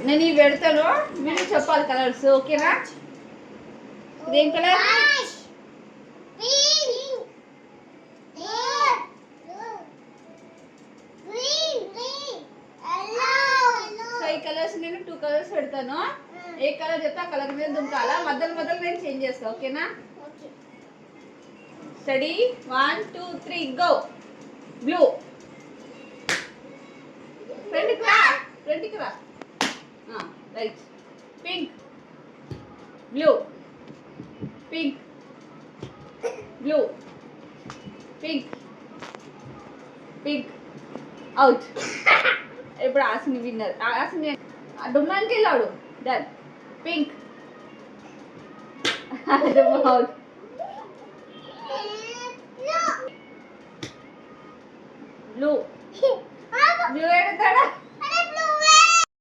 నేను ఇవి పెడతాను, మీరు చెప్పాలి కలర్స్. ఓకేనా? ఇదేం కలర్? సో ఈ కలర్స్ నేను 2 కలర్స్ పెడతాను. ఏ కలర్ చెప్తే ఆ కలర్ మీద దుంకాలా. మధ్యలో మధ్యలో నేను చేంజ్ చేస్తాను. ఓకేనా? Steady 1 2 3 go. బ్లూ. ఫ్రంట్కి రా. Right. Pink. Blue. Pink. Blue. Pink. Pink. Out. ఇప్పుడు ఆసిని విన్నర్. ఆసిని డుమ్మానికి వెళ్ళాడు. Done. Pink. Out. Blue. Blue ఎడతాడా?